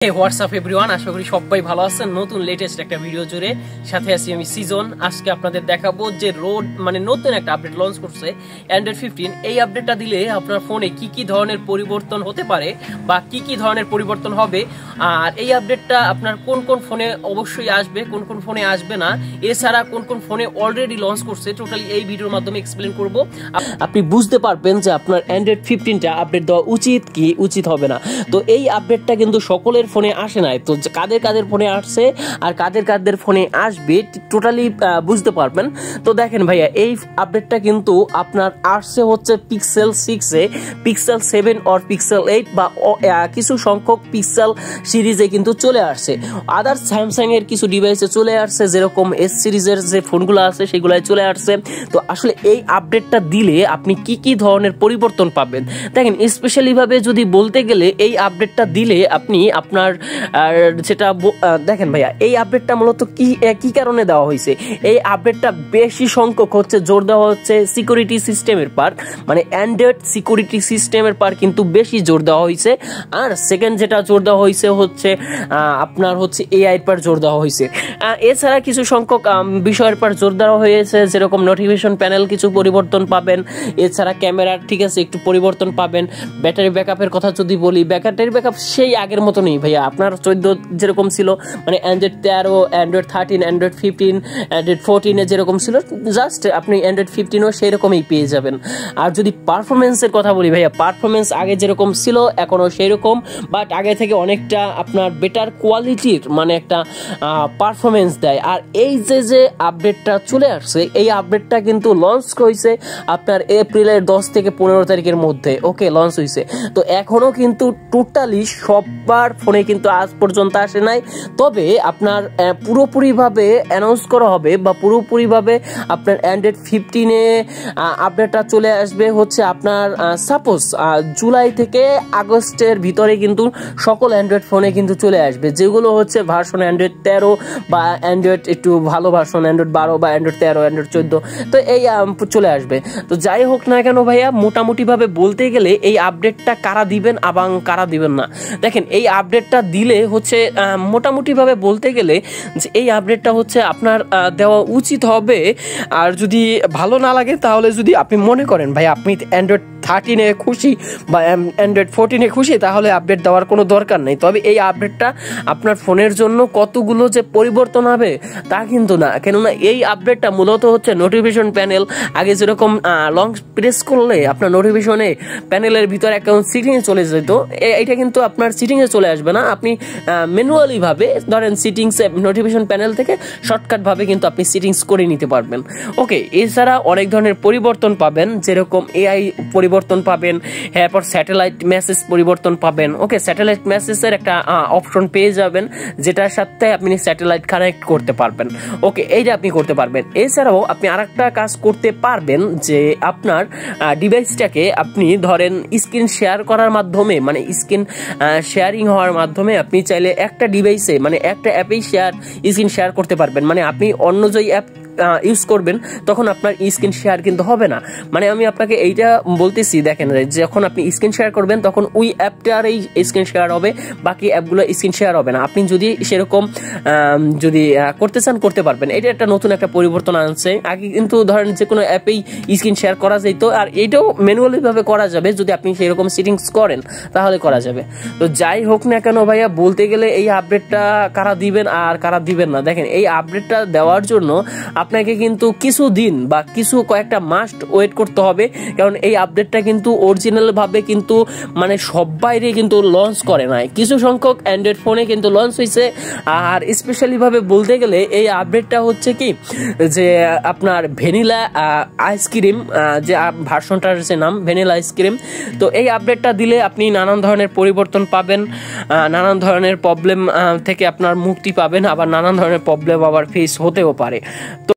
WhatsApp everyone, আশা করি সবাই ভালো আছেন। নতুন লেটেস্ট একটা ভিডিও জুড়ে সাথে আছি আমি সিজন। আজকে আপনাদের দেখাবো যে নতুন একটা আপডেট লঞ্চ করছে অ্যান্ড্রয়েড 15। এই আপডেটটা দিলে আপনার ফোনে কি কি ধরনের পরিবর্তন হতে পারে বা কি কি ধরনের পরিবর্তন হবে, আর এই আপডেটটা আপনার কোন কোন ফোনে অবশ্যই আসবে, কোন কোন ফোনে আসবে না, এছাড়া কোন কোন ফোনে অলরেডি লঞ্চ করছে, টোটালি এই ভিডিওর মাধ্যমে এক্সপ্লেন করব। আপনি বুঝতে পারবেন যে আপনার অ্যান্ড্রয়েড 15টা আপডেট দেওয়া উচিত কি উচিত হবে না। তো এই আপডেটটা কিন্তু সকলের ফোনে আসে নাই, তো কাদের কাদের ফোনে আসছে আর কাদের কাদের ফোনে আসবে টোটালি বুঝতে পারবেন। তো দেখেন ভাইয়া, এই আপডেটটা কিন্তু আপনার আসছে হচ্ছে পিক্সেল 6-এ, পিক্সেল 7 আর পিক্সেল 8 বা কিছু সংখ্যক পিক্সেল সিরিজে কিন্তু চলে আসছে। আদার স্যামসাং এর কিছু ডিভাইসে চলে আসছে, যেরকম এস সিরিজের যে ফোনগুলো আছে সেগুলাই চলে আসছে। তো আসলে এই আপডেটটা দিলে আপনি কি কি ধরনের পরিবর্তন পাবেন দেখেন, স্পেশালি ভাবে যদি বলতে গেলে এই আপডেটটা দিলে আপনি আপনার যেটা দেখেন ভাইয়া, এই আপডেটটা মূলত কি কারণে দেওয়া হয়েছে। এই আপডেটটা বেশি সংখ্যক হচ্ছে জোর দেওয়া হচ্ছে সিকিউরিটি সিস্টেমের পার, মানে অ্যান্ড্রয়েড সিকিউরিটি সিস্টেমের পার কিন্তু বেশি জোর দেওয়া হয়েছে। আর সেকেন্ড যেটা জোর দেওয়া হয়েছে হচ্ছে আপনার হচ্ছে এআই এর পার জোর দেওয়া হয়েছে। এছাড়া কিছু সংখ্যক বিষয়ের পার জোর দেওয়া হয়েছে, যেরকম নোটিফিকেশন প্যানেল কিছু পরিবর্তন পাবেন, এছাড়া ক্যামেরার ঠিক আছে একটু পরিবর্তন পাবেন। ব্যাটারি ব্যাকআপের কথা যদি বলি, ব্যাটারি ব্যাকআপ সেই আগের মতো নেই ভাইয়া। আপনার 14 যেরকম ছিল, মানে অ্যান্ড্রয়েড 13, অ্যান্ড্রয়েড 13, অ্যান্ড্রয়েড 15, অ্যান্ড্রয়েড 14-এ যেরকম ছিল, জাস্ট আপনি অ্যান্ড্রয়েড 15ও সেই রকমই পেয়ে যাবেন। আর যদি পারফরমেন্সের কথা বলি ভাইয়া, পারফরমেন্স আগে যেরকম ছিল এখনও সেই রকম, বাট আগে থেকে অনেকটা আপনার বেটার কোয়ালিটির মানে একটা পারফরমেন্স দেয়। আর এই যে আপডেটটা চলে আসছে, এই আপডেটটা কিন্তু লঞ্চ হয়েছে আপনার এপ্রিলের 10 থেকে 15 তারিখের মধ্যে। ওকে, লঞ্চ হয়েছে। তো এখনও কিন্তু টোটালি সবার ফোনে কিন্তু আজ পর্যন্ত আসে নাই। তবে আপনার পুরোপুরিভাবে অ্যানাউন্স করা হবে বা পুরোপুরিভাবে আপনার অ্যান্ড্রয়েড 15-এ আপডেটটা চলে আসবে হচ্ছে আপনার সাপোজ জুলাই থেকে আগস্টের ভিতরে কিন্তু সকল অ্যান্ড্রয়েড ফোনে কিন্তু চলে আসবে, যেগুলো হচ্ছে ভার্সন অ্যান্ড্রয়েড 13 বা অ্যান্ড্রয়েড একটু ভালো ভার্সন অ্যান্ড্রয়েড 12 বা অ্যান্ড্রয়েড 13, অ্যান্ড্রয়েড 14, তো এই চলে আসবে। তো যাই হোক না কেন ভাইয়া, মোটামুটিভাবে বলতে গেলে এই আপডেটটা কারা দিবেন এবং কারা দিবেন না, দেখেন এই আপডেটটা দিলে হচ্ছে মোটামুটিভাবে বলতে গেলে যে এই আপডেটটা হচ্ছে আপনার দেওয়া উচিত হবে। আর যদি ভালো না লাগে, তাহলে যদি আপনি মনে করেন ভাই আপনি অ্যান্ড্রয়েড 13-এ খুশি বা অ্যান্ড্রয়েড 14-এ খুশি, তাহলে আপডেট দেওয়ার কোনো দরকার নেই। তবে এই আপডেটটা আপনার ফোনের জন্য কতগুলো যে পরিবর্তন হবে তা কিন্তু না, কেননা এই আপডেটটা মূলত হচ্ছে নোটিফিকেশন প্যানেল। আগে যেরকম লং প্রেস করলে আপনার নোটিফিকেশনে প্যানেলের ভিতরে একটা সিটিংয়ে চলে যেত, এটা কিন্তু আপনার সিটিংয়ে চলে আসবে না। আপনি ম্যানুয়ালি ভাবে ধরেন সিটিংসে নোটিফিকেশন প্যানেল থেকে শর্টকাট ভাবে কিন্তু আপনি সিটিংস করে নিতে পারবেন। ওকে, এছাড়া অনেক ধরনের পরিবর্তন পাবেন, যেরকম এআই পরিবর্তন পাবেন, এরপর স্যাটেলাইট মেসেজ পরিবর্তন পাবেন। ওকে, স্যাটেলাইট মেসেজের একটা অপশন পেয়ে যাবেন, যেটার সাথে আপনি স্যাটেলাইট কানেক্ট করতে পারবেন। ওকে, এইটা আপনি করতে পারবেন। এছাড়াও আপনি আরেকটা কাজ করতে পারবেন, যে আপনার ডিভাইসটাকে আপনি ধরেন স্ক্রিন শেয়ার করার মাধ্যমে, মানে স্ক্রিন শেয়ারিং হওয়ার মাধ্যমে আপনি চাইলে একটা ডিভাইসে মানে একটা অ্যাপেই স্ক্রিন শেয়ার করতে পারবেন। মানে আপনি অন্য যে অ্যাপ ইউজ করবেন তখন আপনার স্ক্রিন শেয়ার কিন্তু হবে না। মানে আমি আপনাকে এইটা বলতেছি, দেখেন যখন আপনি স্ক্রিন শেয়ার করবেন তখন ওই অ্যাপটারই স্ক্রিন শেয়ার হবে, বাকি অ্যাপগুলো স্ক্রিন শেয়ার হবে না। আপনি যদি সেরকম যদি করতে চান করতে পারবেন। এটা একটা নতুন একটা পরিবর্তন আনছে। আগে কিন্তু ধরেন যে কোনো অ্যাপেই স্ক্রিন শেয়ার করা যেত, আর এটাও ম্যানুয়ালি ভাবে করা যাবে, যদি আপনি সেরকম সেটিংস করেন তাহলে করা যাবে। তো যাই হোক না কেন ভাইয়া, বলতে গেলে এই আপডেটটা কারা দিবেন আর কারা দিবেন না, দেখেন এই আপডেটটা দেওয়ার জন্য আপনাকে কিন্তু কিছু দিন বা কয়েকটা মাস ওয়েট করতে হবে, কারণ এই আপডেটটা কিন্তু অরিজিনাল ভাবে কিন্তু মানে সবাইরে কিন্তু লঞ্চ করে নাই, কিছু সংখ্যক অ্যান্ড্রয়েড ফোনে কিন্তু লঞ্চ হয়েছে। আর স্পেশালি ভাবে বলতে গেলে এই আপডেটটা হচ্ছে কি, যে আপনার ভ্যানিলা আইসক্রিম, যে ভার্সনটার যে নাম ভ্যানিলা আইসক্রিম। তো এই আপডেটটা দিলে আপনি নানান ধরনের পরিবর্তন পাবেন, নানান ধরনের প্রবলেম থেকে আপনার মুক্তি পাবেন, আবার নানান ধরনের প্রবলেম আবার ফেস হতেও পারে। তো